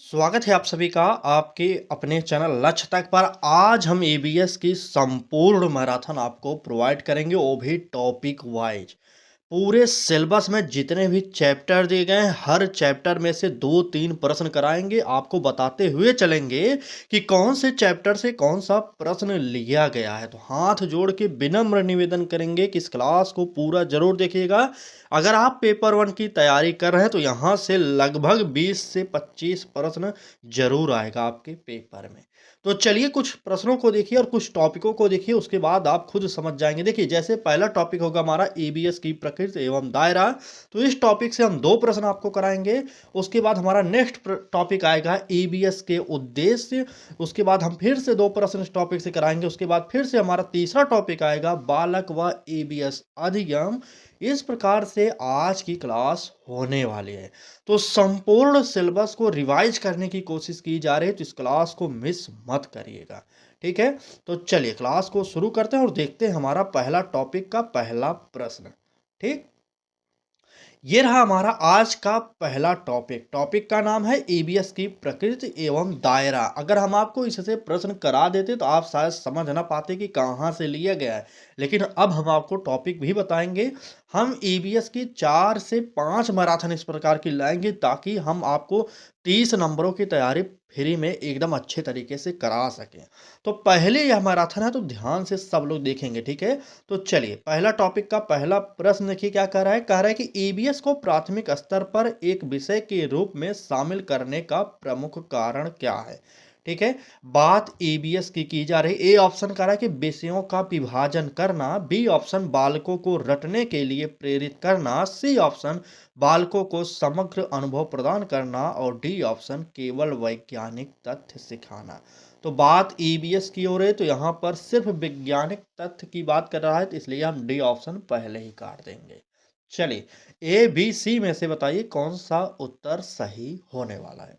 स्वागत है आप सभी का आपके अपने चैनल लक्ष्य तक पर। आज हम ईबीएस की संपूर्ण मैराथन आपको प्रोवाइड करेंगे, वो भी टॉपिक वाइज। पूरे सिलेबस में जितने भी चैप्टर दिए गए हैं, हर चैप्टर में से 2-3 प्रश्न कराएंगे। आपको बताते हुए चलेंगे कि कौन से चैप्टर से कौन सा प्रश्न लिया गया है। तो हाथ जोड़ के विनम्र निवेदन करेंगे कि इस क्लास को पूरा जरूर देखिएगा। अगर आप पेपर 1 की तैयारी कर रहे हैं तो यहाँ से लगभग 20 से 25 प्रश्न जरूर आएगा आपके पेपर में। तो चलिए कुछ प्रश्नों को देखिए और कुछ टॉपिकों को देखिए, उसके बाद आप खुद समझ जाएंगे। देखिए, जैसे पहला टॉपिक होगा हमारा ईबीएस की प्रकृति एवं दायरा। तो इस टॉपिक से हम 2 प्रश्न आपको कराएंगे। उसके बाद हमारा नेक्स्ट टॉपिक आएगा ईबीएस के उद्देश्य। उसके बाद हम फिर से 2 प्रश्न इस टॉपिक से कराएंगे। उसके बाद फिर से हमारा तीसरा टॉपिक आएगा बालक व ईबीएस अधिगम। इस प्रकार से आज की क्लास होने वाली है। तो संपूर्ण सिलेबस को रिवाइज करने की कोशिश की जा रही है, तो इस क्लास को मिस मत करिएगा। ठीक है, तो चलिए क्लास को शुरू करते हैं और देखते हैं हमारा पहला टॉपिक का पहला प्रश्न। ठीक, ये रहा हमारा आज का पहला टॉपिक। टॉपिक का नाम है ईबीएस की प्रकृति एवं दायरा। अगर हम आपको इससे प्रश्न करा देते तो आप शायद समझ ना पाते कि कहाँ से लिया गया है, लेकिन अब हम आपको टॉपिक भी बताएंगे। हम ईबीएस की 4 से 5 मैराथन इस प्रकार की लाएंगे ताकि हम आपको 30 नंबरों की तैयारी फ्री में एकदम अच्छे तरीके से करा सकें। तो पहले यह मैराथन है, तो ध्यान से सब लोग देखेंगे। ठीक है, तो चलिए पहला टॉपिक का पहला प्रश्न देखिए क्या कह रहा है। कह रहा है कि ईबीएस को प्राथमिक स्तर पर एक विषय के रूप में शामिल करने का प्रमुख कारण क्या है। ठीक है, बात ईबीएस की जा रही। ए ऑप्शन कह रहा है कि विषयों का विभाजन करना, बी ऑप्शन बालकों को रटने के लिए प्रेरित करना, सी ऑप्शन बालकों को समग्र अनुभव प्रदान करना और डी ऑप्शन केवल वैज्ञानिक तथ्य सिखाना। तो बात ईबीएस की हो रही है, तो यहाँ पर सिर्फ वैज्ञानिक तथ्य की बात कर रहा है, तो इसलिए हम डी ऑप्शन पहले ही काट देंगे। चलिए ए बी सी में से बताइए कौन सा उत्तर सही होने वाला है।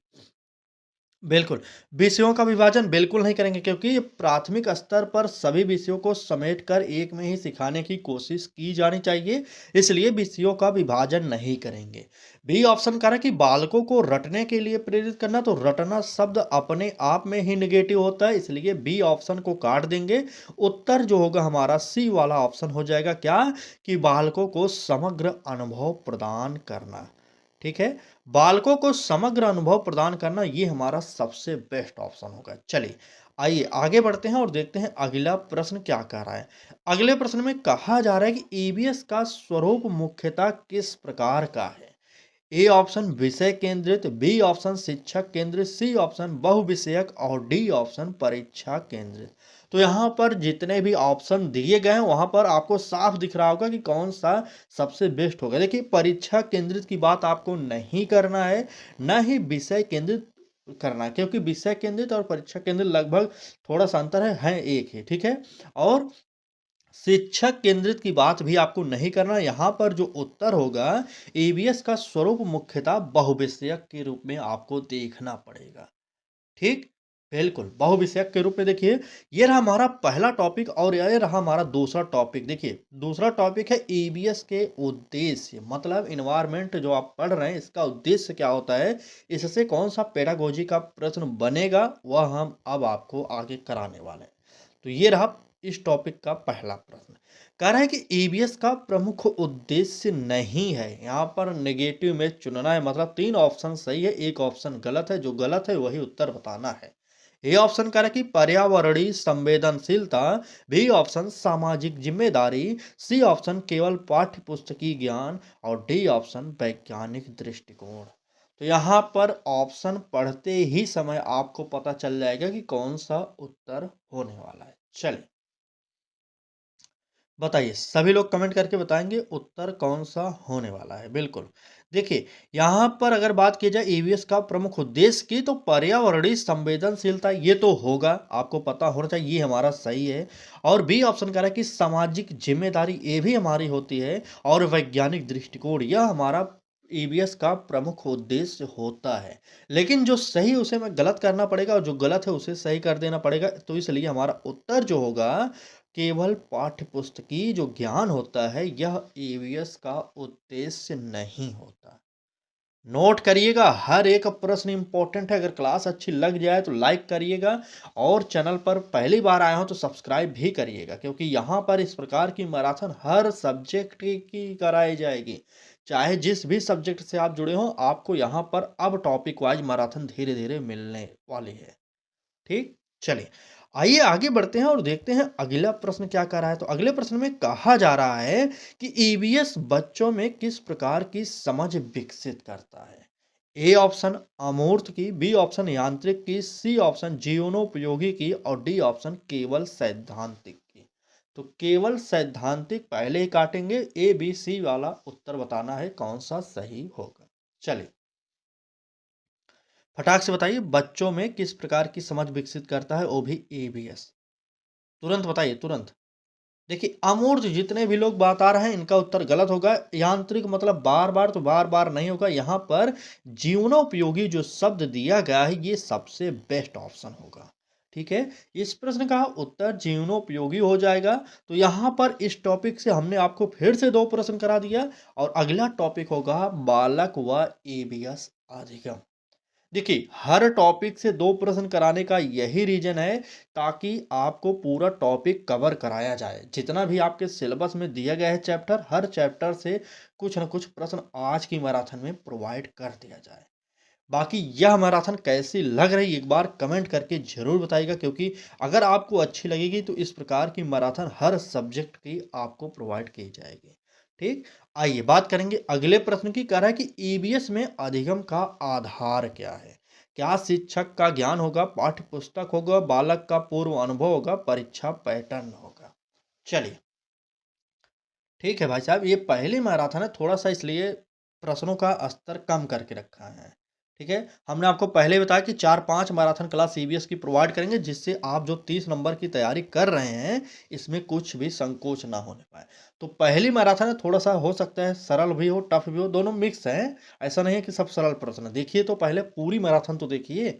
बिल्कुल, विषयों का विभाजन बिल्कुल नहीं करेंगे, क्योंकि ये प्राथमिक स्तर पर सभी विषयों को समेटकर एक में ही सिखाने की कोशिश की जानी चाहिए, इसलिए विषयों का विभाजन नहीं करेंगे। बी ऑप्शन कह रहा है कि बालकों को रटने के लिए प्रेरित करना, तो रटना शब्द अपने आप में ही नेगेटिव होता है, इसलिए बी ऑप्शन को काट देंगे। उत्तर जो होगा हमारा सी वाला ऑप्शन हो जाएगा, क्या कि बालकों को समग्र अनुभव प्रदान करना। ठीक है, बालकों को समग्र अनुभव प्रदान करना, ये हमारा सबसे बेस्ट ऑप्शन होगा। चलिए आइए आगे बढ़ते हैं और देखते हैं अगला प्रश्न क्या कह रहा है। अगले प्रश्न में कहा जा रहा है कि ईबीएस का स्वरूप मुख्यतः किस प्रकार का है। ए ऑप्शन विषय केंद्रित, बी ऑप्शन शिक्षक केंद्रित, सी ऑप्शन बहुविषयक और डी ऑप्शन परीक्षा केंद्रित। तो यहाँ पर जितने भी ऑप्शन दिए गए हैं वहां पर आपको साफ दिख रहा होगा कि कौन सा सबसे बेस्ट होगा। देखिए, परीक्षा केंद्रित की बात आपको नहीं करना है, न ही विषय केंद्रित करना है, क्योंकि विषय केंद्रित और परीक्षा केंद्रित लगभग थोड़ा सा अंतर है एक ही। ठीक है, और शिक्षक केंद्रित की बात भी आपको नहीं करना। यहाँ पर जो उत्तर होगा, ईवीएस का स्वरूप मुख्यतः बहुविषयक के रूप में आपको देखना पड़ेगा। ठीक, बिल्कुल बहुविषयक के रूप में। देखिए, ये रहा हमारा पहला टॉपिक और ये रहा हमारा दूसरा टॉपिक। देखिए, दूसरा टॉपिक है ईवीएस के उद्देश्य, मतलब इन्वायरमेंट जो आप पढ़ रहे हैं इसका उद्देश्य क्या होता है, इससे कौन सा पेडागोजी का प्रश्न बनेगा, वह हम अब आपको आगे कराने वाले हैं। तो ये रहा इस टॉपिक का पहला प्रश्न। कह रहा है कि ईवीएस का प्रमुख उद्देश्य नहीं है, यहाँ पर नेगेटिव में चुनना है, मतलब 3 ऑप्शन सही है, एक ऑप्शन गलत है। जो गलत है वही उत्तर बताना है। ए ऑप्शन कह रहा है कि पर्यावरणीय संवेदनशीलता, बी ऑप्शन सामाजिक जिम्मेदारी, सी ऑप्शन केवल पाठ्य पुस्तकीय ज्ञान और डी ऑप्शन वैज्ञानिक दृष्टिकोण। तो यहाँ पर ऑप्शन पढ़ते ही समय आपको पता चल जाएगा कि कौन सा उत्तर होने वाला है। चलिए बताइए, सभी लोग कमेंट करके बताएंगे उत्तर कौन सा होने वाला है। बिल्कुल, देखिए यहाँ पर अगर बात की जाए ईवीएस का प्रमुख उद्देश्य की, तो पर्यावरणीय संवेदनशीलता ये तो होगा, आपको पता होना चाहिए, ये हमारा सही है। और बी ऑप्शन कह रहा है कि सामाजिक जिम्मेदारी, ये भी हमारी होती है। और वैज्ञानिक दृष्टिकोण, यह हमारा ईवीएस का प्रमुख उद्देश्य होता है। लेकिन जो सही उसे मैं गलत करना पड़ेगा और जो गलत है उसे सही कर देना पड़ेगा, तो इसलिए हमारा उत्तर जो होगा, केवल पाठ्यपुस्तकीय जो ज्ञान होता है, यह ईवीएस का उद्देश्य नहीं होता। नोट करिएगा, हर एक प्रश्न इंपॉर्टेंट है। अगर क्लास अच्छी लग जाए तो लाइक करिएगा और चैनल पर पहली बार आए हो तो सब्सक्राइब भी करिएगा, क्योंकि यहाँ पर इस प्रकार की मैराथन हर सब्जेक्ट की कराई जाएगी। चाहे जिस भी सब्जेक्ट से आप जुड़े हो, आपको यहाँ पर अब टॉपिक वाइज मैराथन धीरे धीरे मिलने वाली है। ठीक? चलिए, आइए आगे बढ़ते हैं और देखते हैं अगला प्रश्न क्या कह रहा है। तो अगले प्रश्न में कहा जा रहा है कि ईवीएस बच्चों में किस प्रकार की समझ विकसित करता है। ए ऑप्शन अमूर्त की, बी ऑप्शन यांत्रिक की, सी ऑप्शन जीवनोपयोगी की और डी ऑप्शन केवल सैद्धांतिक की। तो केवल सैद्धांतिक पहले ही काटेंगे, ए बी सी वाला उत्तर बताना है कौन सा सही होगा। चलिए, फटाक से बताइए, बच्चों में किस प्रकार की समझ विकसित करता है, वो भी ईवीएस। तुरंत बताइए, तुरंत। देखिए, अमूर्त जितने भी लोग बता रहे हैं इनका उत्तर गलत होगा। यांत्रिक मतलब बार बार, तो बार बार नहीं होगा। यहाँ पर जीवनोपयोगी जो शब्द दिया गया है ये सबसे बेस्ट ऑप्शन होगा। ठीक है, इस प्रश्न का उत्तर जीवनोपयोगी हो जाएगा। तो यहाँ पर इस टॉपिक से हमने आपको फिर से दो प्रश्न करा दिया और अगला टॉपिक होगा बालक व ईवीएस अधिगम। देखिए, हर टॉपिक से दो प्रश्न कराने का यही रीजन है, ताकि आपको पूरा टॉपिक कवर कराया जाए। जितना भी आपके सिलेबस में दिया गया है चैप्टर, हर चैप्टर से कुछ न कुछ प्रश्न आज की मैराथन में प्रोवाइड कर दिया जाए। बाकी यह मैराथन कैसी लग रही एक बार कमेंट करके जरूर बताइएगा, क्योंकि अगर आपको अच्छी लगेगी तो इस प्रकार की मैराथन हर सब्जेक्ट की आपको प्रोवाइड की जाएगी। ठीक, आइए बात करेंगे अगले प्रश्न की। कह रहा है कि ईवीएस में अधिगम का आधार क्या है। क्या शिक्षक का ज्ञान होगा, पाठ्य पुस्तक होगा, बालक का पूर्व अनुभव होगा, परीक्षा पैटर्न होगा। चलिए, ठीक है भाई साहब, ये पहली मैराथन है, थोड़ा सा इसलिए प्रश्नों का स्तर कम करके रखा है। ठीक है, हमने आपको पहले ही बताया कि 4-5 मैराथन क्लास सीबीएस की प्रोवाइड करेंगे, जिससे आप जो 30 नंबर की तैयारी कर रहे हैं इसमें कुछ भी संकोच ना होने पाए। तो पहली मैराथन है, थोड़ा सा हो सकता है सरल भी हो, टफ भी हो, दोनों मिक्स है। ऐसा नहीं है कि सब सरल प्रश्न है। देखिए, तो पहले पूरी मैराथन तो देखिए।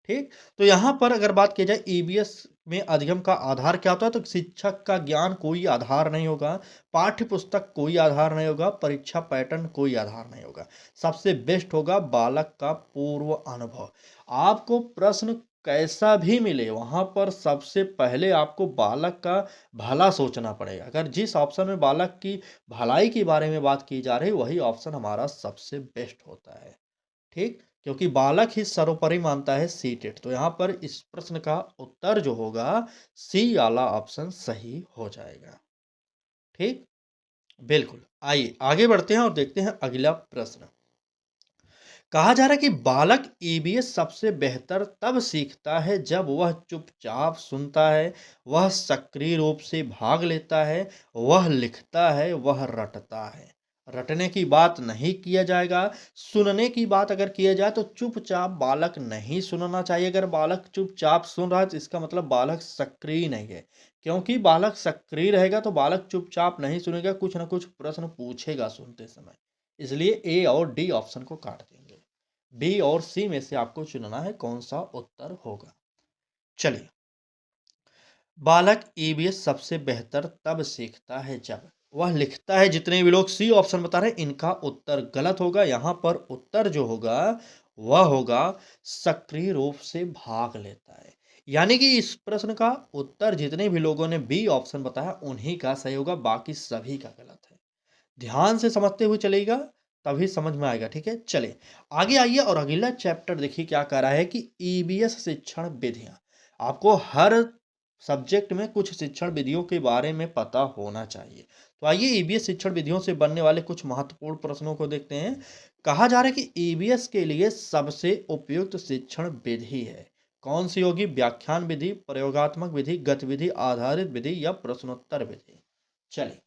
ठीक, तो यहाँ पर अगर बात की जाए ईबीएस में अधिगम का आधार क्या होता है, तो शिक्षक का ज्ञान कोई आधार नहीं होगा, पाठ्य पुस्तक कोई आधार नहीं होगा, परीक्षा पैटर्न कोई आधार नहीं होगा। सबसे बेस्ट होगा बालक का पूर्व अनुभव। आपको प्रश्न कैसा भी मिले, वहां पर सबसे पहले आपको बालक का भला सोचना पड़ेगा। अगर जिस ऑप्शन में बालक की भलाई के बारे में बात की जा रही वही ऑप्शन हमारा सबसे बेस्ट होता है। ठीक, क्योंकि बालक ही सर्वोपरि मानता है सीटेट। तो यहाँ पर इस प्रश्न का उत्तर जो होगा सी वाला ऑप्शन सही हो जाएगा। ठीक, बिल्कुल। आइए आगे बढ़ते हैं और देखते हैं अगला प्रश्न। कहा जा रहा है कि बालक ईबीएस सबसे बेहतर तब सीखता है जब वह चुपचाप सुनता है, वह सक्रिय रूप से भाग लेता है, वह लिखता है, वह रटता है। रटने की बात नहीं किया जाएगा। सुनने की बात अगर किया जाए तो चुपचाप बालक नहीं सुनना चाहिए। अगर बालक चुपचाप सुन रहा है तो इसका मतलब बालक सक्रिय नहीं है, क्योंकि बालक सक्रिय रहेगा तो बालक चुपचाप नहीं सुनेगा, कुछ ना कुछ प्रश्न पूछेगा सुनते समय। इसलिए ए और डी ऑप्शन को काट देंगे। बी और सी में से आपको चुनना है कौन सा उत्तर होगा। चलिए, बालक ईवीएस सबसे बेहतर तब सीखता है जब वह लिखता है। जितने भी लोग सी ऑप्शन बता रहे हैं इनका उत्तर गलत होगा। यहां पर उत्तर जो होगा वह होगा सक्रिय रूप से भाग लेता है। यानी कि इस प्रश्न का उत्तर जितने भी लोगों ने बी ऑप्शन बताया उन्हीं का सही होगा, बाकी सभी का गलत है। ध्यान से समझते हुए चलेगा, तभी समझ में आएगा। ठीक है, चलिए आगे आइए और अगला चैप्टर देखिए क्या कह रहा है कि ईबीएस शिक्षण विधियां। आपको हर सब्जेक्ट में कुछ शिक्षण विधियों के बारे में पता होना चाहिए। तो आइए ईबीएस शिक्षण विधियों से बनने वाले कुछ महत्वपूर्ण प्रश्नों को देखते हैं। कहा जा रहा है कि ईबीएस के लिए सबसे उपयुक्त शिक्षण विधि है कौन सी होगी। व्याख्यान विधि, प्रयोगात्मक विधि, गतिविधि आधारित विधि या प्रश्नोत्तर विधि। चलिए,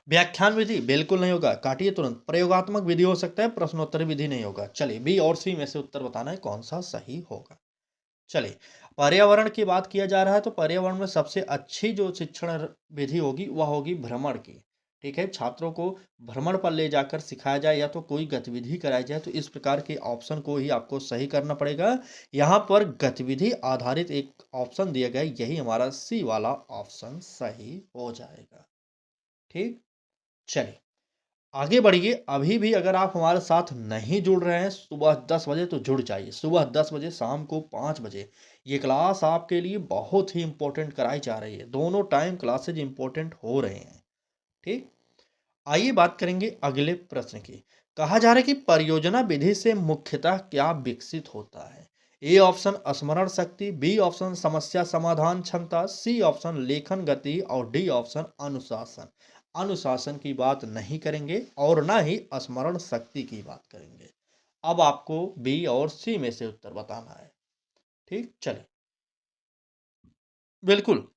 व्याख्यान विधि बिल्कुल नहीं होगा, काटिए तुरंत। प्रयोगात्मक विधि हो सकता है, प्रश्नोत्तर विधि नहीं होगा। चलिए, बी और सी में से उत्तर बताना है कौन सा सही होगा। चलिए, पर्यावरण की बात किया जा रहा है तो पर्यावरण में सबसे अच्छी जो शिक्षण विधि होगी वह होगी भ्रमण की। ठीक है, छात्रों को भ्रमण पर ले जाकर सिखाया जाए या तो कोई गतिविधि कराई जाए, तो इस प्रकार के ऑप्शन को ही आपको सही करना पड़ेगा। यहाँ पर गतिविधि आधारित एक ऑप्शन दिया गया, यही हमारा सी वाला ऑप्शन सही हो जाएगा। ठीक, चलिए आगे बढ़िए। अभी भी अगर आप हमारे साथ नहीं जुड़ रहे हैं सुबह 10 बजे तो जुड़ जाइए। सुबह 10 बजे, शाम को 5 बजे। ये क्लास आपके लिए बहुत ही इम्पोर्टेंट कराई जा रही है। दोनों टाइम क्लासेज इम्पोर्टेंट हो रहे हैं। ठीक। आइए बात करेंगे अगले प्रश्न की। कहा जा रहा है कि परियोजना विधि से मुख्यतः क्या विकसित होता है? ए ऑप्शन स्मरण शक्ति, बी ऑप्शन समस्या समाधान क्षमता, सी ऑप्शन लेखन गति और डी ऑप्शन अनुशासन। अनुशासन की बात नहीं करेंगे और ना ही स्मरण शक्ति की बात करेंगे। अब आपको बी और सी में से उत्तर बताना है। ठीक, चलिए। बिल्कुल।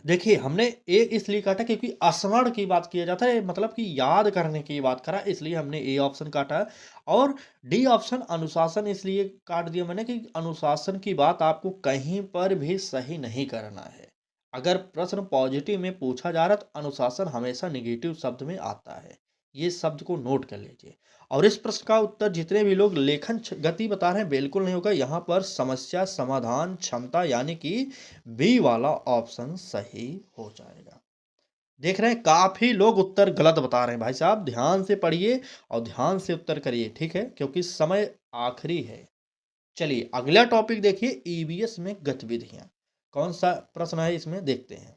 देखिए, हमने ए इसलिए काटा क्योंकि स्मरण की बात किया जाता है, मतलब कि याद करने की बात करा, इसलिए हमने ए ऑप्शन काटा। और डी ऑप्शन अनुशासन इसलिए काट दिया मैंने कि अनुशासन की बात आपको कहीं पर भी सही नहीं करना है। अगर प्रश्न पॉजिटिव में पूछा जा रहा है तो अनुशासन हमेशा नेगेटिव शब्द में आता है। ये शब्द को नोट कर लीजिए। और इस प्रश्न का उत्तर जितने भी लोग लेखन गति बता रहे हैं बिल्कुल नहीं होगा। यहाँ पर समस्या समाधान क्षमता यानी कि बी वाला ऑप्शन सही हो जाएगा। देख रहे हैं काफी लोग उत्तर गलत बता रहे हैं। भाई साहब ध्यान से पढ़िए और ध्यान से उत्तर करिए, ठीक है, क्योंकि समय आखिरी है। चलिए अगला टॉपिक देखिए, ईवीएस में गतिविधियां। कौन सा प्रश्न है इसमें देखते हैं।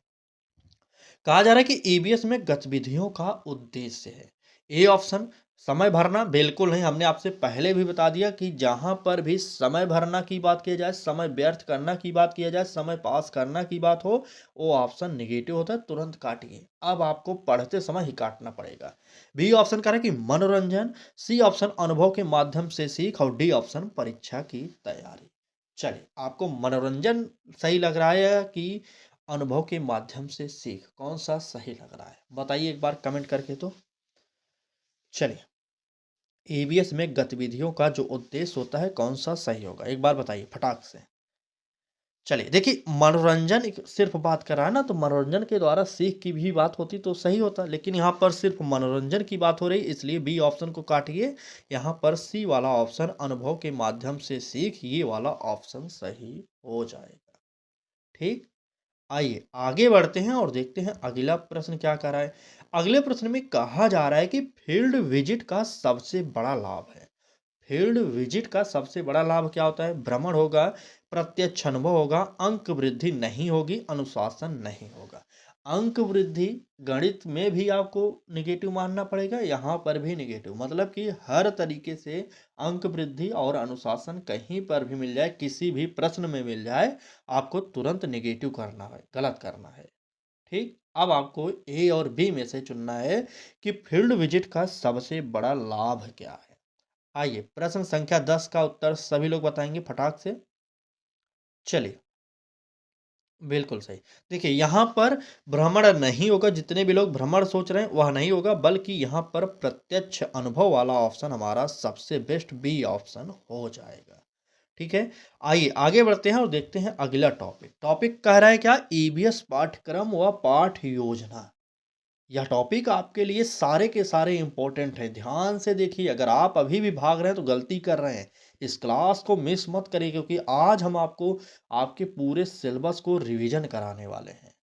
कहा जा रहा है कि ईवीएस में गतिविधियों का उद्देश्य है। ए ऑप्शन समय भरना, बिल्कुल नहीं। हमने आपसे पहले भी बता दिया कि जहां पर भी समय भरना की बात की जाए, समय व्यर्थ करना की बात किया जाए, समय पास करना की बात हो, वो ऑप्शन निगेटिव होता है, तुरंत काटिए। अब आपको पढ़ते समय ही काटना पड़ेगा। बी ऑप्शन कह रहा है कि मनोरंजन, सी ऑप्शन अनुभव के माध्यम से सीख और डी ऑप्शन परीक्षा की तैयारी। चलिए, आपको मनोरंजन सही लग रहा है कि अनुभव के माध्यम से सीख, कौन सा सही लग रहा है बताइए एक बार कमेंट करके तो। चलिए, ईवीएस में गतिविधियों का जो उद्देश्य होता है कौन सा सही होगा एक बार बताइए फटाक से। चलिए देखिए, मनोरंजन सिर्फ बात कर रहा है ना, तो मनोरंजन के द्वारा सीख की भी बात होती तो सही होता, लेकिन यहाँ पर सिर्फ मनोरंजन की बात हो रही, इसलिए बी ऑप्शन को काटिए। यहाँ पर सी वाला ऑप्शन अनुभव के माध्यम से सीख, ये वाला ऑप्शन सही हो जाएगा। ठीक। आइए आगे बढ़ते हैं और देखते हैं अगला प्रश्न क्या कह रहा है। अगले प्रश्न में कहा जा रहा है कि फील्ड विजिट का सबसे बड़ा लाभ है। फील्ड विजिट का सबसे बड़ा लाभ क्या होता है? भ्रमण होगा, प्रत्यक्ष अनुभव होगा, अंक वृद्धि नहीं होगी, अनुशासन नहीं होगा। अंक वृद्धि गणित में भी आपको निगेटिव मानना पड़ेगा, यहाँ पर भी निगेटिव, मतलब कि हर तरीके से अंक वृद्धि और अनुशासन कहीं पर भी मिल जाए, किसी भी प्रश्न में मिल जाए, आपको तुरंत निगेटिव करना है, गलत करना है। ठीक। अब आपको ए और बी में से चुनना है कि फील्ड विजिट का सबसे बड़ा लाभ क्या है। आइए प्रश्न संख्या 10 का उत्तर सभी लोग बताएंगे फटाक से। चलिए, बिल्कुल सही। देखिए यहाँ पर भ्रमण नहीं होगा, जितने भी लोग भ्रमण सोच रहे हैं वह नहीं होगा, बल्कि यहाँ पर प्रत्यक्ष अनुभव वाला ऑप्शन हमारा सबसे बेस्ट बी ऑप्शन हो जाएगा। ठीक है। आइए आगे बढ़ते हैं और देखते हैं अगला टॉपिक। टॉपिक कह रहा है क्या? ईवीएस पाठ्यक्रम व पाठ योजना। यह टॉपिक आपके लिए सारे के सारे इंपॉर्टेंट है। ध्यान से देखिए, अगर आप अभी भी भाग रहे हैं तो गलती कर रहे हैं। इस क्लास को मिस मत करिए, क्योंकि आज हम आपको आपके पूरे सिलेबस को रिवीजन कराने वाले हैं।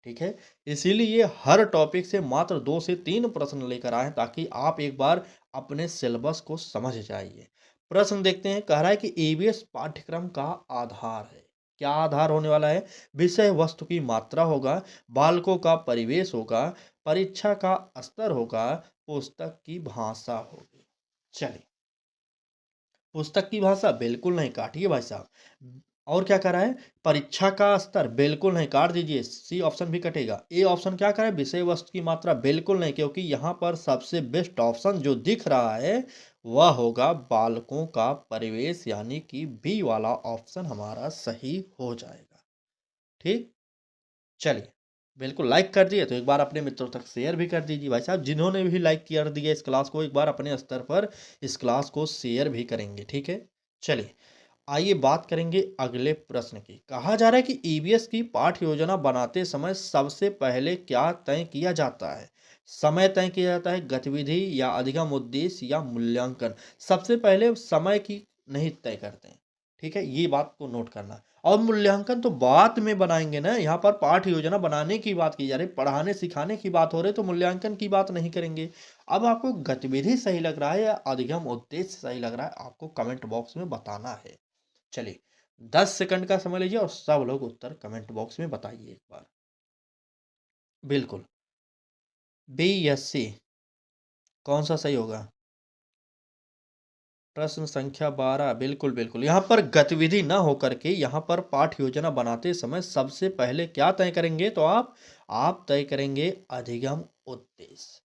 ठीक है। इसीलिए हर टॉपिक से मात्र 2 से 3 प्रश्न लेकर आए, ताकि आप एक बार अपने सिलेबस को समझ जाइए। प्रश्न देखते हैं। कह रहा है कि ईवीएस पाठ्यक्रम का आधार है। क्या आधार होने वाला है? विषय वस्तु की मात्रा होगा, बालकों का परिवेश होगा, परीक्षा का स्तर होगा, पुस्तक की भाषा होगी। चलिए, पुस्तक की भाषा बिल्कुल नहीं, काटिए भाई साहब। और क्या कह रहा है? परीक्षा का स्तर बिल्कुल नहीं, काट दीजिए। सी ऑप्शन भी कटेगा। ए ऑप्शन क्या कह रहा है? विषय वस्तु की मात्रा बिल्कुल नहीं, क्योंकि यहाँ पर सबसे बेस्ट ऑप्शन जो दिख रहा है वह होगा बालकों का परिवेश, यानी कि बी वाला ऑप्शन हमारा सही हो जाएगा। ठीक। चलिए, बिल्कुल लाइक कर दिए तो एक बार अपने मित्रों तक शेयर भी कर दीजिए। भाई साहब जिन्होंने भी लाइक कर दिया इस क्लास को, एक बार अपने स्तर पर इस क्लास को शेयर भी करेंगे। ठीक है। चलिए, आइए बात करेंगे अगले प्रश्न की। कहा जा रहा है कि ईवीएस की पाठ योजना बनाते समय सबसे पहले क्या तय किया जाता है? समय तय किया जाता है, गतिविधि या अधिगम उद्देश्य या मूल्यांकन? सबसे पहले समय की नहीं तय करते हैं। ठीक है, ये बात को नोट करना। और मूल्यांकन तो बाद में बनाएँगे ना, यहाँ पर पाठ्य योजना बनाने की बात की जा रही है, पढ़ाने-सिखाने की बात हो रही है, तो मूल्यांकन की बात नहीं करेंगे। अब आपको गतिविधि सही लग रहा है या अधिगम उद्देश्य सही लग रहा है, आपको कमेंट बॉक्स में बताना है। चलिए, 10 सेकंड का समय लीजिए और सब लोग उत्तर कमेंट बॉक्स में बताइए एक बार। बिल्कुल, बीएससी कौन-सा सही होगा? प्रश्न संख्या 12 बिल्कुल, बिल्कुल। यहाँ पर गतिविधि ना होकर के यहाँ पर पाठ योजना बनाते समय सबसे पहले क्या तय करेंगे तो आप तय करेंगे अधिगम उद्देश्य।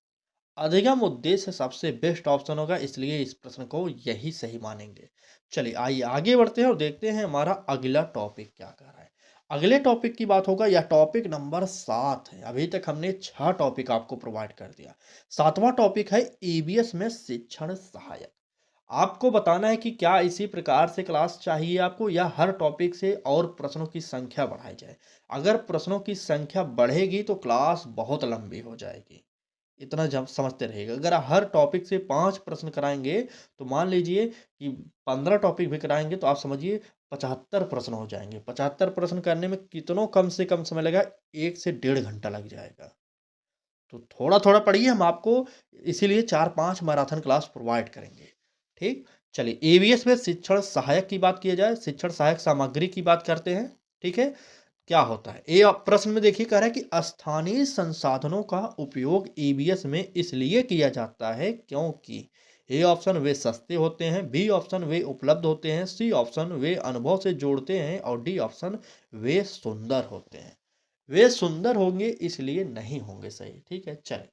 अधिगम उद्देश्य सबसे बेस्ट ऑप्शन होगा, इसलिए इस प्रश्न को यही सही मानेंगे। चलिए आइए आगे बढ़ते हैं और देखते हैं हमारा अगला टॉपिक क्या कह रहा है। अगले टॉपिक की बात होगा, यह टॉपिक नंबर 7 है। अभी तक हमने 6 टॉपिक आपको प्रोवाइड कर दिया। 7वां टॉपिक है ईवीएस में शिक्षण सहायक। आपको बताना है कि क्या इसी प्रकार से क्लास चाहिए आपको या हर टॉपिक से और प्रश्नों की संख्या बढ़ाई जाए। अगर प्रश्नों की संख्या बढ़ेगी तो क्लास बहुत लंबी हो जाएगी। इतना जब समझते रहिएगा। अगर हर टॉपिक से 5 प्रश्न कराएँगे, तो मान लीजिए कि 15 टॉपिक भी कराएँगे तो आप समझिए 75 प्रश्न हो जाएँगे। 75 प्रश्न करने में कितनों कम से कम समय लगेगा, 1 से डेढ़ घंटा लग जाएगा। तो थोड़ा-थोड़ा पढ़िए, हम आपको इसीलिए 4-5 मैराथन क्लास प्रोवाइड करेंगे। ठीक? चलिए ईवीएस में शिक्षण सहायक की बात किया जाए, शिक्षण सहायक सामग्री की बात करते हैं। ठीक है? क्या होता है? ये प्रश्न में देखिए कह रहा है कि स्थानीय संसाधनों का उपयोग ईवीएस में इसलिए किया जाता है क्योंकि ए ऑप्शन वे सस्ते होते हैं, बी ऑप्शन वे उपलब्ध होते हैं, सी ऑप्शन वे अनुभव से जोड़ते हैं और डी ऑप्शन वे सुंदर होते हैं। वे सुंदर होंगे इसलिए नहीं होंगे सही। ठीक है? चलें।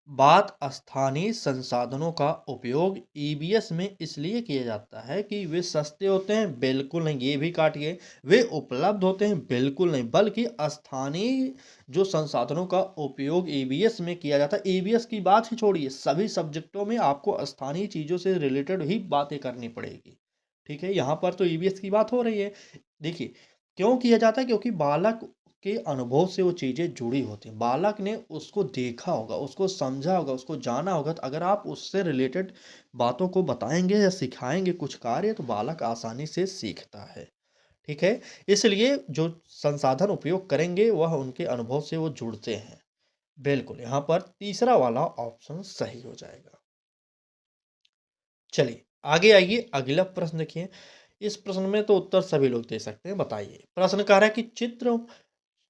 बात स्थानीय संसाधनों का उपयोग ईवीएस में इसलिए किया जाता है कि वे सस्ते होते हैं, बिल्कुल नहीं, ये भी काटिए। वे उपलब्ध होते हैं, बिल्कुल नहीं, बल्कि स्थानीय जो संसाधनों का उपयोग ईवीएस में किया जाता है। ईवीएस की बात ही छोड़िए, सभी सब्जेक्टों में आपको स्थानीय चीज़ों से रिलेटेड ही बातें करनी पड़ेगी। ठीक है? यहाँ पर तो ईवीएस की बात हो रही है। देखिए, क्यों किया जाता है? क्योंकि बालक के अनुभव से वो चीज़ें जुड़ी होती हैं। बालक ने उसको देखा होगा, उसको समझा होगा, उसको जाना होगा, तो अगर आप उससे रिलेटेड बातों को बताएँगे या सिखाएँगे कुछ कार्य, तो बालक आसानी से सीखता है। ठीक है? इसलिए जो संसाधन उपयोग करेंगे, वह उनके अनुभव से वो जुड़ते हैं। बिल्कुल, यहाँ पर तीसरा वाला ऑप्शन सही हो जाएगा। चलिए, आगे आइए, अगला प्रश्न देखिए। इस प्रश्न में तो उत्तर सभी लोग दे सकते हैं, बताइए। प्रश्न कह रहा है कि चित्र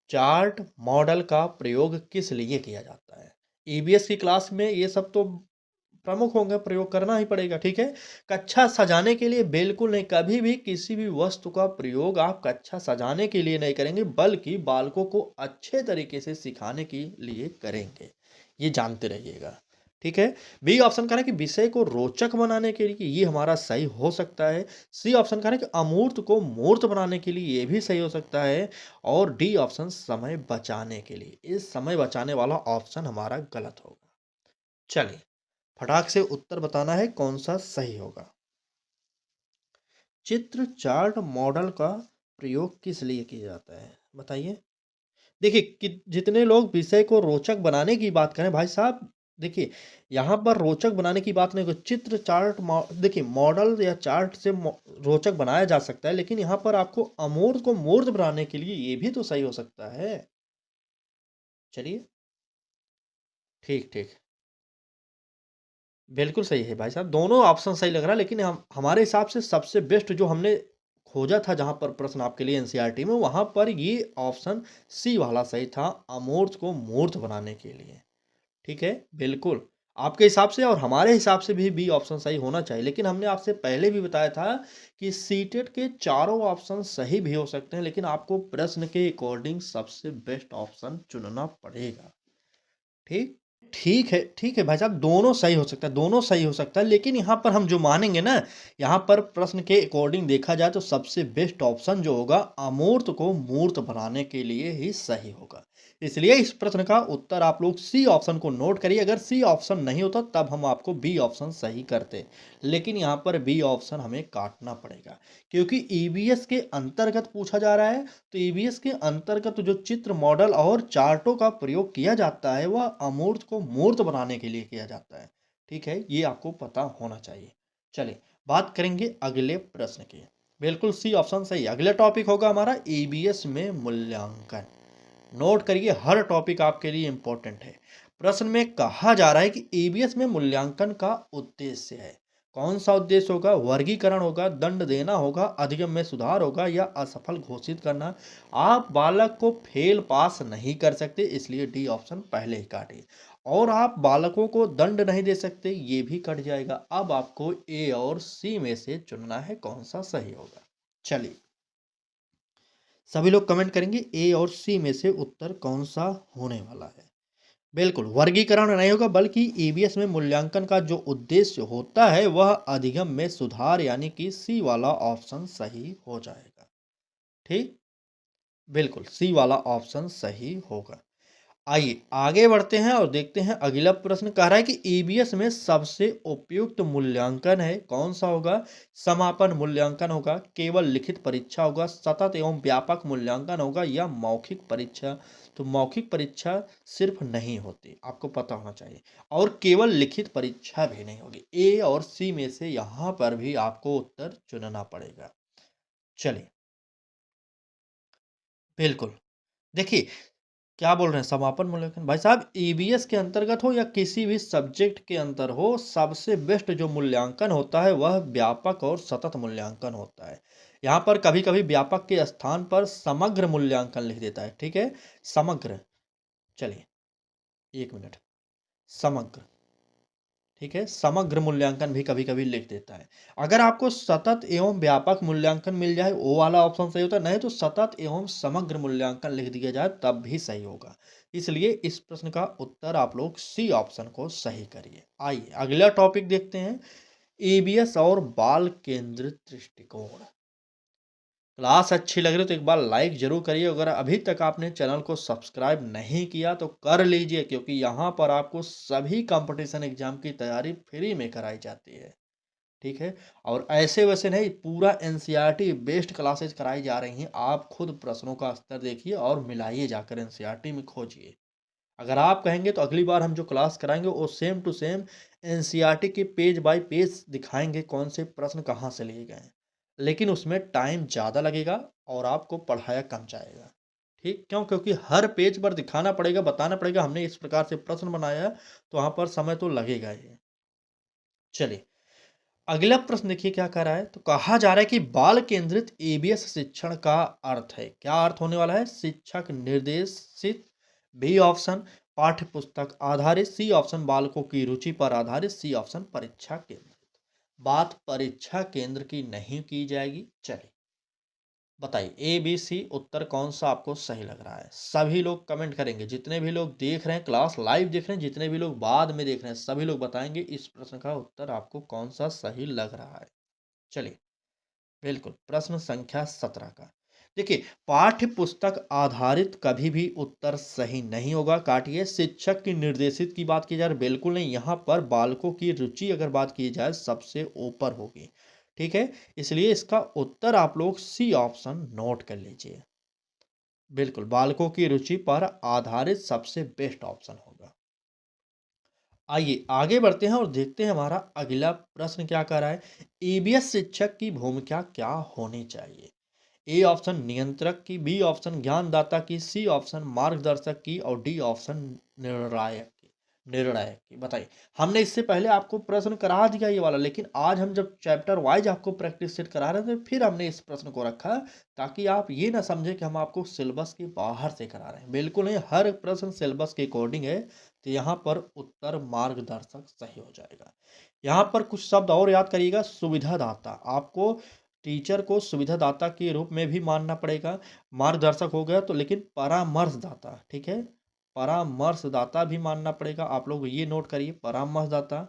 चार्ट मॉडल का प्रयोग किस लिए किया जाता है? ईवीएस की क्लास में ये सब तो प्रमुख होंगे, प्रयोग करना ही पड़ेगा, ठीक है? कक्षा सजाने के लिए बिल्कुल नहीं, कभी भी किसी भी वस्तु का प्रयोग आप कक्षा सजाने के लिए नहीं करेंगे, बल्कि बालकों को अच्छे तरीके से सिखाने के लिए करेंगे। ये जानते रहिएगा, ठीक है? बी ऑप्शन कह रहा है कि विषय को रोचक बनाने के लिए, ये हमारा सही हो सकता है। सी ऑप्शन कह रहा है कि अमूर्त को मूर्त बनाने के लिए, ये भी सही हो सकता है। और डी ऑप्शन समय बचाने के लिए, इस समय बचाने वाला ऑप्शन हमारा गलत होगा। चलिए, फटाक से उत्तर बताना है कौन सा सही होगा। चित्र चार्ट मॉडल का प्रयोग किस लिए किया जाता है, बताइए। देखिए कि जितने लोग विषय को रोचक बनाने की बात करें भाई साहब, देखिए यहाँ पर रोचक बनाने की बात नहीं को, चित्र चार्ट देखिए मॉडल या चार्ट से रोचक बनाया जा सकता है, लेकिन यहाँ पर आपको अमूर्त को मूर्त बनाने के लिए ये भी तो सही हो सकता है। चलिए, ठीक ठीक, बिल्कुल सही है भाई साहब, दोनों ऑप्शन सही लग रहा है, लेकिन हम हमारे हिसाब से सबसे बेस्ट जो हमने खोजा था जहाँ पर प्रश्न आपके लिए एनसीईआरटी में, वहाँ पर ये ऑप्शन सी वाला सही था, अमूर्त को मूर्त बनाने के लिए। ठीक है? बिल्कुल, आपके हिसाब से और हमारे हिसाब से भी बी ऑप्शन सही होना चाहिए, लेकिन हमने आपसे पहले भी बताया था कि सीटेट के चारों ऑप्शन सही भी हो सकते हैं, लेकिन आपको प्रश्न के अकॉर्डिंग सबसे बेस्ट ऑप्शन चुनना पड़ेगा। ठीक? ठीक है भाई साहब, दोनों सही हो सकता है, दोनों सही हो सकता है, लेकिन यहाँ पर हम जो मानेंगे ना, यहाँ पर प्रश्न के अकॉर्डिंग देखा जाए तो सबसे बेस्ट ऑप्शन जो होगा, अमूर्त को मूर्त बनाने के लिए ही सही होगा। इसलिए इस प्रश्न का उत्तर आप लोग सी ऑप्शन को नोट करिए, अगर सी ऑप्शन नहीं होता तब हम आपको बी ऑप्शन सही करते, लेकिन यहाँ पर बी ऑप्शन हमें काटना पड़ेगा, क्योंकि ईवीएस के अंतर्गत पूछा जा रहा है। तो ईवीएस के अंतर्गत जो चित्र मॉडल और चार्टों का प्रयोग किया जाता है, वह अमूर्त को मूर्त बनाने के लिए किया जाता है। ठीक है, ये आपको पता होना चाहिए। चलिए, बात करेंगे अगले प्रश्न की। बिल्कुल सी ऑप्शन सही है। अगला टॉपिक होगा हमारा ईबीएस में मूल्यांकन। नोट करिए, हर टॉपिक आपके लिए इंपॉर्टेंट है। प्रश्न में कहा जा रहा है कि ईबीएस में मूल्यांकन का उद्देश्य है। कौन सा उद्देश्य होगा? वर्गीकरण होगा, दंड देना होगा, अधिगम में सुधार होगा या असफल घोषित करना। आप बालक को फेल पास नहीं कर सकते, इसलिए डी ऑप्शन पहले ही काटिए। और आप बालकों को दंड नहीं दे सकते, ये भी कट जाएगा। अब आपको ए और सी में से चुनना है कौन सा सही होगा। चलिए, सभी लोग कमेंट करेंगे ए और सी में से उत्तर कौन सा होने वाला है। बिल्कुल, वर्गीकरण नहीं होगा, बल्कि ईबीएस में मूल्यांकन का जो उद्देश्य होता है वह अधिगम में सुधार, यानी कि सी वाला ऑप्शन सही हो जाएगा। ठीक, बिल्कुल सी वाला ऑप्शन सही होगा। आइए आगे बढ़ते हैं और देखते हैं अगला प्रश्न कह रहा है कि ईबीएस में सबसे उपयुक्त मूल्यांकन है कौन सा होगा? समापन मूल्यांकन होगा, केवल लिखित परीक्षा होगा, सतत एवं व्यापक मूल्यांकन होगा या मौखिक परीक्षा? तो मौखिक परीक्षा सिर्फ नहीं होती, आपको पता होना चाहिए, और केवल लिखित परीक्षा भी नहीं होगी। ए और सी में से यहाँ पर भी आपको उत्तर चुनना पड़ेगा। चलिए, बिल्कुल, देखिए क्या बोल रहे हैं, समापन मूल्यांकन भाई साहब ईबीएस के अंतर्गत हो या किसी भी सब्जेक्ट के अंदर हो, सबसे बेस्ट जो मूल्यांकन होता है वह व्यापक और सतत मूल्यांकन होता है। यहाँ पर कभी कभी व्यापक के स्थान पर समग्र मूल्यांकन लिख देता है। ठीक है, समग्र, चलिए एक मिनट, समग्र, ठीक है, समग्र मूल्यांकन भी कभी कभी लिख देता है। अगर आपको सतत एवं व्यापक मूल्यांकन मिल जाए वो वाला ऑप्शन सही होता है, नहीं तो सतत एवं समग्र मूल्यांकन लिख दिया जाए तब भी सही होगा। इसलिए इस प्रश्न का उत्तर आप लोग सी ऑप्शन को सही करिए। आइए अगला टॉपिक देखते हैं, ईबीएस और बाल केंद्रित दृष्टिकोण। क्लास अच्छी लग रही है तो एक बार लाइक जरूर करिए। अगर अभी तक आपने चैनल को सब्सक्राइब नहीं किया तो कर लीजिए, क्योंकि यहाँ पर आपको सभी कंपटीशन एग्जाम की तैयारी फ्री में कराई जाती है। ठीक है, और ऐसे वैसे नहीं, पूरा एनसीईआरटी बेस्ड क्लासेस कराई जा रही हैं। आप खुद प्रश्नों का स्तर देखिए और मिलाइए, जाकर एनसीईआरटी में खोजिए। अगर आप कहेंगे तो अगली बार हम जो क्लास कराएंगे वो सेम टू सेम एनसीईआरटी के पेज बाय पेज दिखाएंगे कौन से प्रश्न कहाँ से लिए गए हैं, लेकिन उसमें टाइम ज़्यादा लगेगा और आपको पढ़ाया कम जाएगा। ठीक, क्यों? क्योंकि हर पेज पर दिखाना पड़ेगा, बताना पड़ेगा हमने इस प्रकार से प्रश्न बनाया है, तो वहाँ पर समय तो लगेगा ही। चलिए, अगला प्रश्न देखिए क्या कह रहा है, तो कहा जा रहा है कि बाल केंद्रित ईबीएस शिक्षण का अर्थ है। क्या अर्थ होने वाला है? शिक्षक निर्देशित, बी ऑप्शन पाठ्य पुस्तक आधारित, सी ऑप्शन बालकों की रुचि पर आधारित, सी ऑप्शन परीक्षा केंद्रित। बात परीक्षा केंद्र की नहीं की जाएगी। चलिए बताइए, ए बी सी उत्तर कौन सा आपको सही लग रहा है? सभी लोग कमेंट करेंगे, जितने भी लोग देख रहे हैं क्लास लाइव देख रहे हैं, जितने भी लोग बाद में देख रहे हैं, सभी लोग बताएंगे इस प्रश्न का उत्तर आपको कौन सा सही लग रहा है। चलिए, बिल्कुल प्रश्न संख्या 17 का देखिए, पाठ्य पुस्तक आधारित कभी भी उत्तर सही नहीं होगा, काटिए। शिक्षक की निर्देशित की बात की जाए बिल्कुल नहीं, यहाँ पर बालकों की रुचि अगर बात की जाए सबसे ऊपर होगी। ठीक है, इसलिए इसका उत्तर आप लोग सी ऑप्शन नोट कर लीजिए। बिल्कुल, बालकों की रुचि पर आधारित सबसे बेस्ट ऑप्शन होगा। आइए आगे बढ़ते हैं और देखते हैं हमारा अगला प्रश्न क्या कह रहा है, ईबीएस शिक्षक की भूमिका क्या होनी चाहिए? ए ऑप्शन नियंत्रक की, बी ऑप्शन ज्ञानदाता की, सी ऑप्शन मार्गदर्शक की और डी ऑप्शन निर्णायक की। निर्णायक की बताइए, हमने इससे पहले आपको प्रश्न करा दिया ये वाला, लेकिन आज हम जब चैप्टर वाइज आपको प्रैक्टिस सेट करा रहे थे फिर हमने इस प्रश्न को रखा, ताकि आप ये ना समझे कि हम आपको सिलेबस के बाहर से करा रहे हैं। बिल्कुल नहीं, हर प्रश्न सिलेबस के अकॉर्डिंग है। तो यहाँ पर उत्तर मार्गदर्शक सही हो जाएगा। यहाँ पर कुछ शब्द और याद करिएगा, सुविधादाता, आपको टीचर को सुविधादाता के रूप में भी मानना पड़ेगा। मार्गदर्शक हो गया तो, लेकिन परामर्शदाता, ठीक है, परामर्शदाता भी मानना पड़ेगा। आप लोग ये नोट करिए, परामर्शदाता,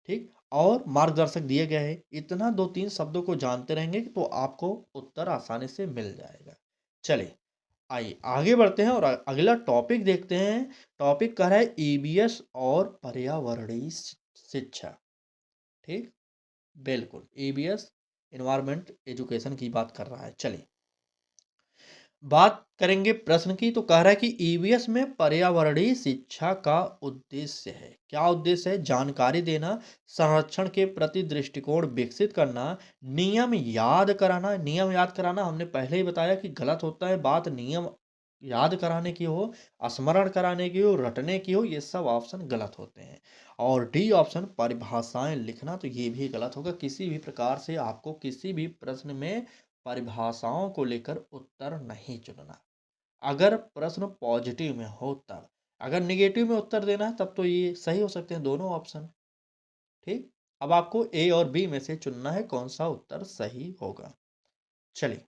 ठीक, और मार्गदर्शक दिए गए हैं। इतना दो तीन शब्दों को जानते रहेंगे तो आपको उत्तर आसानी से मिल जाएगा। चलिए आइए आगे बढ़ते हैं और अगला टॉपिक देखते हैं। टॉपिक कह रहा है ईबीएस और पर्यावरणीय शिक्षा। ठीक, बिल्कुल ईबीएस इन्वायरमेंट एजुकेशन की बात कर रहा है। चलिए बात करेंगे प्रश्न की, तो कह रहा है कि ईवीएस में पर्यावरणीय शिक्षा का उद्देश्य है। क्या उद्देश्य है? जानकारी देना, संरक्षण के प्रति दृष्टिकोण विकसित करना, नियम याद कराना। नियम याद कराना हमने पहले ही बताया कि गलत होता है। बात नियम याद कराने की हो, स्मरण कराने की हो, रटने की हो, ये सब ऑप्शन गलत होते हैं। और डी ऑप्शन परिभाषाएं लिखना, तो ये भी गलत होगा। किसी भी प्रकार से आपको किसी भी प्रश्न में परिभाषाओं को लेकर उत्तर नहीं चुनना। अगर प्रश्न पॉजिटिव में हो तब, अगर निगेटिव में उत्तर देना है तब तो ये सही हो सकते हैं दोनों ऑप्शन। ठीक, अब आपको ए और बी में से चुनना है कौन सा उत्तर सही होगा। चलिए,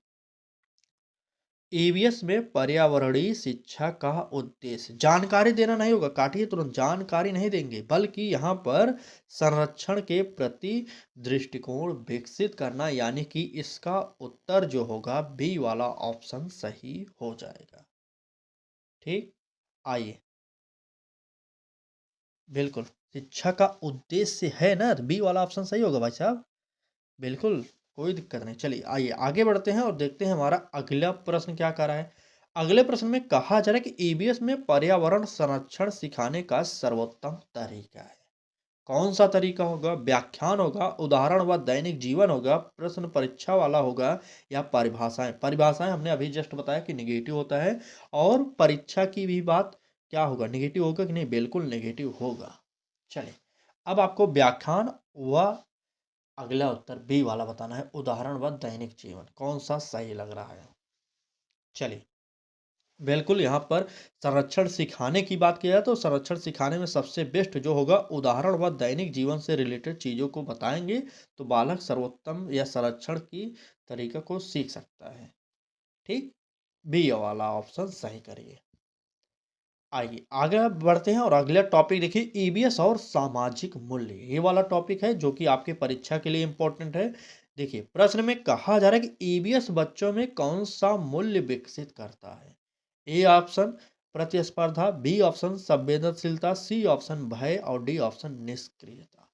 ईवीएस में पर्यावरणीय शिक्षा का उद्देश्य जानकारी देना नहीं होगा, काटिए तुरंत। जानकारी नहीं देंगे, बल्कि यहाँ पर संरक्षण के प्रति दृष्टिकोण विकसित करना, यानी कि इसका उत्तर जो होगा बी वाला ऑप्शन सही हो जाएगा। ठीक, आइए, बिल्कुल शिक्षा का उद्देश्य है ना, तो बी वाला ऑप्शन सही होगा भाई साहब। बिल्कुल, कोई दिक्कत नहीं। चलिए आइए आगे बढ़ते हैं और देखते हैं हमारा अगला प्रश्न क्या कह रहा है। अगले प्रश्न में कहा जा रहा है कि ईवीएस में पर्यावरण संरक्षण सिखाने का सर्वोत्तम तरीका है। कौन सा तरीका होगा? व्याख्यान होगा, उदाहरण व दैनिक जीवन होगा, प्रश्न परीक्षा वाला होगा, या परिभाषाएं। परिभाषाएं हमने अभी जस्ट बताया कि निगेटिव होता है। और परीक्षा की भी बात क्या होगा, निगेटिव होगा कि नहीं? बिल्कुल निगेटिव होगा। चलिए, अब आपको व्याख्यान व अगला उत्तर बी वाला बताना है, उदाहरण व दैनिक जीवन। कौन सा सही लग रहा है? चलिए, बिल्कुल यहाँ पर संरक्षण सिखाने की बात किया जाए तो संरक्षण सिखाने में सबसे बेस्ट जो होगा, उदाहरण व दैनिक जीवन से रिलेटेड चीज़ों को बताएंगे तो बालक सर्वोत्तम या संरक्षण की तरीका को सीख सकता है। ठीक, बी वाला ऑप्शन सही करिए। आइए आगे बढ़ते हैं और अगला टॉपिक देखिए, ईवीएस और सामाजिक मूल्य। ये वाला टॉपिक है जो कि आपके परीक्षा के लिए इंपॉर्टेंट है। देखिए, प्रश्न में कहा जा रहा है कि ईवीएस बच्चों में कौन सा मूल्य विकसित करता है। ए ऑप्शन प्रतिस्पर्धा, बी ऑप्शन संवेदनशीलता, सी ऑप्शन भय, और डी ऑप्शन निष्क्रियता।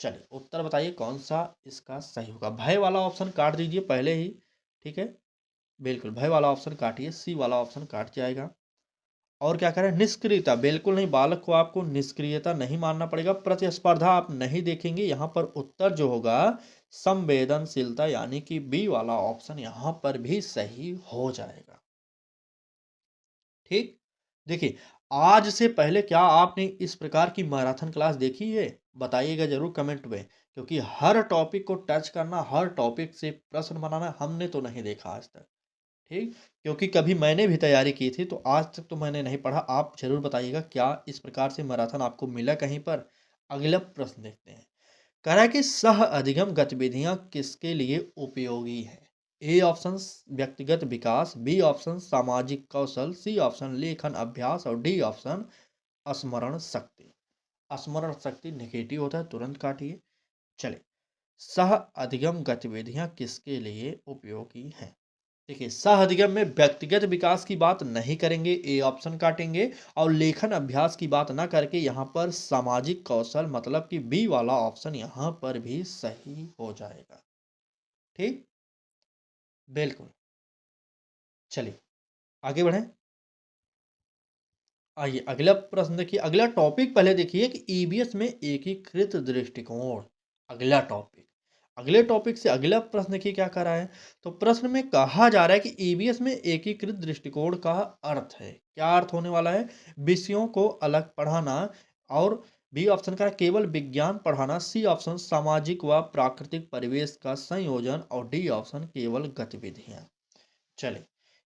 चलिए, उत्तर बताइए कौन सा इसका सही होगा। भय वाला ऑप्शन काट दीजिए पहले ही। ठीक है, बिल्कुल भय वाला ऑप्शन काटिए, सी वाला ऑप्शन काट जाएगा। और क्या करें? निष्क्रियता बिल्कुल नहीं, बालक को आपको निष्क्रियता नहीं मानना पड़ेगा। प्रतिस्पर्धा आप नहीं देखेंगे। यहाँ पर उत्तर जो होगा संवेदनशीलता, यानी कि बी वाला ऑप्शन यहाँ पर भी सही हो जाएगा। ठीक, देखिए, आज से पहले क्या आपने इस प्रकार की मैराथन क्लास देखी है? बताइएगा जरूर कमेंट में, क्योंकि हर टॉपिक को टच करना, हर टॉपिक से प्रश्न बनाना हमने तो नहीं देखा आज तक। ठीक, क्योंकि कभी मैंने भी तैयारी की थी तो आज तक तो मैंने नहीं पढ़ा। आप जरूर बताइएगा क्या इस प्रकार से मैराथन आपको मिला कहीं पर। अगला प्रश्न देखते हैं। कह रहा है कि सह अधिगम गतिविधियां किसके लिए उपयोगी है। ए ऑप्शन व्यक्तिगत विकास, बी ऑप्शन सामाजिक कौशल, सी ऑप्शन लेखन अभ्यास, और डी ऑप्शन स्मरण शक्ति। स्मरण शक्ति नेगेटिव होता है, तुरंत काटिए। चलिए, सह अधिगम गतिविधियां किसके लिए उपयोगी हैं। देखिए, सह अधिगम में व्यक्तिगत विकास की बात नहीं करेंगे, ए ऑप्शन काटेंगे। और लेखन अभ्यास की बात ना करके यहाँ पर सामाजिक कौशल, मतलब कि बी वाला ऑप्शन यहाँ पर भी सही हो जाएगा। ठीक, बिल्कुल। चलिए आगे बढ़ें। आइए अगला प्रश्न देखिए, अगला टॉपिक पहले देखिए कि ईवीएस में एकीकृत दृष्टिकोण। अगला टॉपिक, अगले टॉपिक से अगला प्रश्न देखिए क्या कर रहा है। तो प्रश्न में कहा जा रहा है कि ईवीएस में एकीकृत दृष्टिकोण का अर्थ है। क्या अर्थ होने वाला है? विषयों को अलग पढ़ाना, और बी ऑप्शन का केवल विज्ञान पढ़ाना, सी ऑप्शन सामाजिक व प्राकृतिक परिवेश का संयोजन, और डी ऑप्शन केवल गतिविधियां। चले,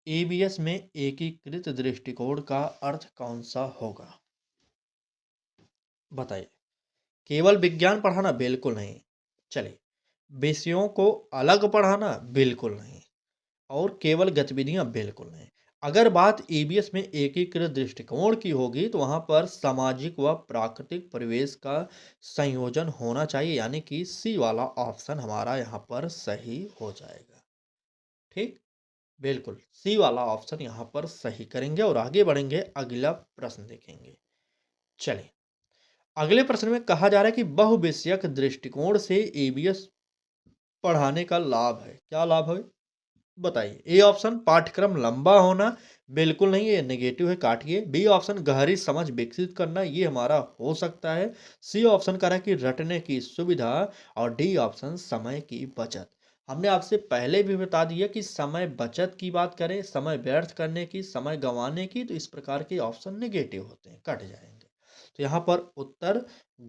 ईवीएस में एकीकृत दृष्टिकोण का अर्थ कौन सा होगा? बताइए। केवल विज्ञान पढ़ाना? बिल्कुल नहीं। चलिए, विषयों को अलग पढ़ाना? बिल्कुल नहीं। और केवल गतिविधियां? बिल्कुल नहीं। अगर बात ईवीएस में एकीकृत दृष्टिकोण की होगी तो वहां पर सामाजिक व प्राकृतिक परिवेश का संयोजन होना चाहिए, यानी कि सी वाला ऑप्शन हमारा यहाँ पर सही हो जाएगा। ठीक, बिल्कुल सी वाला ऑप्शन यहाँ पर सही करेंगे और आगे बढ़ेंगे, अगला प्रश्न देखेंगे। चलिए, अगले प्रश्न में कहा जा रहा है कि बहुविषयक दृष्टिकोण से ईवीएस पढ़ाने का लाभ है। क्या लाभ है? बताइए। ए ऑप्शन पाठ्यक्रम लंबा होना, बिल्कुल नहीं, ये नेगेटिव है, काटिए। बी ऑप्शन गहरी समझ विकसित करना, ये हमारा हो सकता है। सी ऑप्शन कह रहा है कि रटने की सुविधा, और डी ऑप्शन समय की बचत। हमने आपसे पहले भी बता दिया कि समय बचत की बात करें, समय व्यर्थ करने की, समय गंवाने की, तो इस प्रकार के ऑप्शन नेगेटिव होते हैं, कट जाएंगे। तो यहाँ पर उत्तर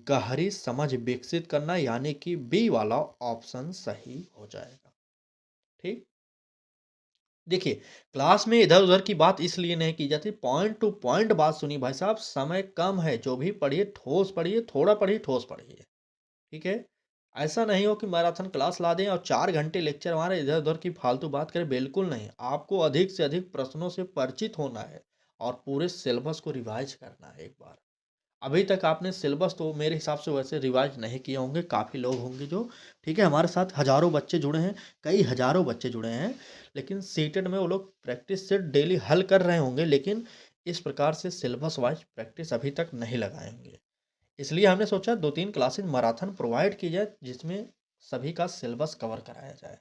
गहरी समझ विकसित करना यानी कि बी वाला ऑप्शन सही हो जाएगा। ठीक। देखिए, क्लास में इधर-उधर की बात इसलिए नहीं की जाती, पॉइंट टू पॉइंट बात सुनिए भाई साहब, समय कम है, जो भी पढ़िए ठोस पढ़िए, थोड़ा पढ़िए, ठोस पढ़िए, ठीक है? ऐसा नहीं हो कि मैराथन क्लास ला दें और 4 घंटे लेक्चर मारें, इधर-उधर की फालतू बात करें, बिल्कुल नहीं। आपको अधिक से अधिक प्रश्नों से परिचित होना है और पूरे सिलेबस को रिवाइज़ करना है एक बार। अभी तक आपने सिलेबस तो मेरे हिसाब से वैसे रिवाइज नहीं किए होंगे, काफ़ी लोग होंगे जो, ठीक है, हमारे साथ हज़ारों बच्चे जुड़े हैं, कई हज़ारों बच्चे जुड़े हैं, लेकिन सीटेट में वो लोग प्रैक्टिस से डेली हल कर रहे होंगे, लेकिन इस प्रकार से सिलेबस वाइज प्रैक्टिस अभी तक नहीं लगाए होंगे। इसलिए हमने सोचा 2-3 क्लासेस मैराथन प्रोवाइड की जाए, जिसमें सभी का सिलेबस कवर कराया जाए।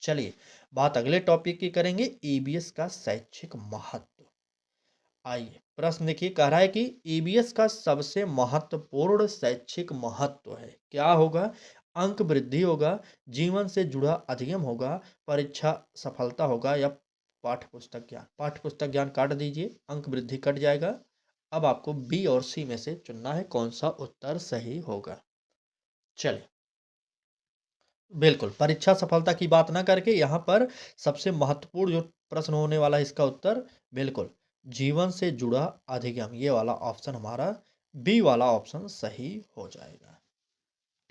चलिए, बात अगले टॉपिक की करेंगे, ईबीएस का शैक्षिक महत्व। आइए, प्रश्न देखिए, कह रहा है कि ईबीएस का सबसे महत्वपूर्ण शैक्षिक महत्व है, क्या होगा? अंक वृद्धि होगा, जीवन से जुड़ा अधिगम होगा, परीक्षा सफलता होगा, या पाठ्य पुस्तक ज्ञान। पाठ्य पुस्तक ज्ञान काट दीजिए, अंक वृद्धि कट जाएगा। अब आपको बी और सी में से चुनना है कौन सा उत्तर सही होगा। चलिए, बिल्कुल, परीक्षा सफलता की बात ना करके यहाँ पर सबसे महत्वपूर्ण जो प्रश्न होने वाला है इसका उत्तर, बिल्कुल, जीवन से जुड़ा अधिगम, ये वाला ऑप्शन हमारा बी वाला ऑप्शन सही हो जाएगा।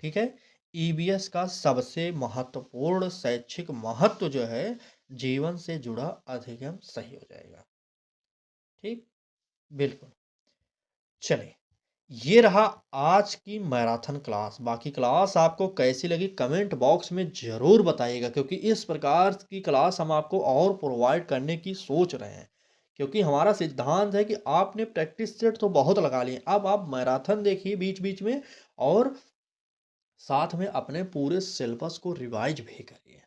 ठीक है? ईबीएस का सबसे महत्वपूर्ण शैक्षिक महत्व जो है, जीवन से जुड़ा अधिगम सही हो जाएगा। ठीक? बिल्कुल। चलिए, ये रहा आज की मैराथन क्लास। बाकी क्लास आपको कैसी लगी कमेंट बॉक्स में ज़रूर बताइएगा, क्योंकि इस प्रकार की क्लास हम आपको और प्रोवाइड करने की सोच रहे हैं। क्योंकि हमारा सिद्धांत है कि आपने प्रैक्टिस सेट तो बहुत लगा लिए, अब आप मैराथन देखिए बीच-बीच में, और साथ में अपने पूरे सिलेबस को रिवाइज़ भी करिए।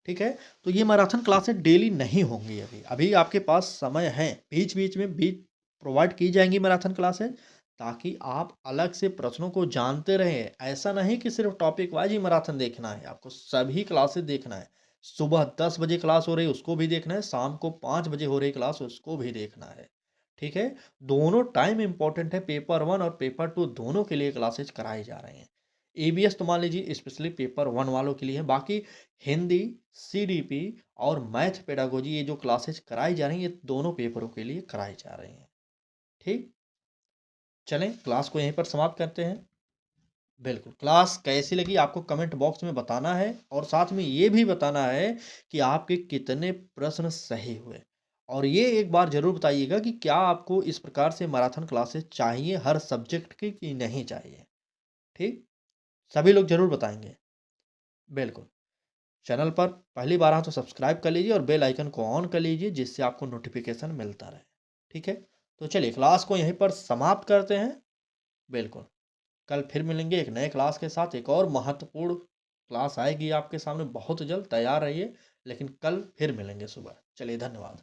ठीक है? तो ये मैराथन क्लासें डेली नहीं होंगी अभी। अभी आपके पास समय है, बीच-बीच में बीच प्रोवाइड की जाएँगी मैराथन क्लासें, ताकि आप अलग से प्रश्नों को जानते रहें। ऐसा नहीं कि सिर्फ़ टॉपिक वाइज़ ही मैराथन देखना है, आपको सभी क्लासेस देखना है। सुबह 10 बजे क्लास हो रही है, उसको भी देखना है, शाम को 5 बजे हो रही क्लास, उसको भी देखना है। ठीक है? दोनों टाइम इम्पोर्टेंट है, पेपर 1 और पेपर 2 दोनों के लिए क्लासेस कराई जा रही हैं। ईबीएस तो मान लीजिए स्पेशली पेपर 1 वालों के लिए है, बाकी हिंदी, सीडीपी और मैथ पेडागोजी, ये जो क्लासेस कराई जा रही हैं, ये दोनों पेपरों के लिए कराई जा रही हैं। ठीक? चलें, क्लास को यहीं पर समाप्त करते हैं। बिल्कुल, क्लास कैसी लगी आपको कमेंट बॉक्स में बताना है, और साथ में ये भी बताना है कि आपके कितने प्रश्न सही हुए। और ये एक बार ज़रूर बताइएगा कि क्या आपको इस प्रकार से मैराथन क्लासेस चाहिए हर सब्जेक्ट की, कि नहीं चाहिए? ठीक? सभी लोग ज़रूर बताएँगे। बिल्कुल। चैनल पर पहली बार आए तो सब्सक्राइब कर लीजिए और बेल आइकन को ऑन कर लीजिए, जिससे आपको नोटिफिकेशन मिलता रहे। ठीक है? तो चलिए, क्लास को यहीं पर समाप्त करते हैं। बिल्कुल, कल फिर मिलेंगे एक नए क्लास के साथ, एक और महत्वपूर्ण क्लास आएगी आपके सामने बहुत जल्द, तैयार रहिए। लेकिन कल फिर मिलेंगे सुबह। चलिए, धन्यवाद।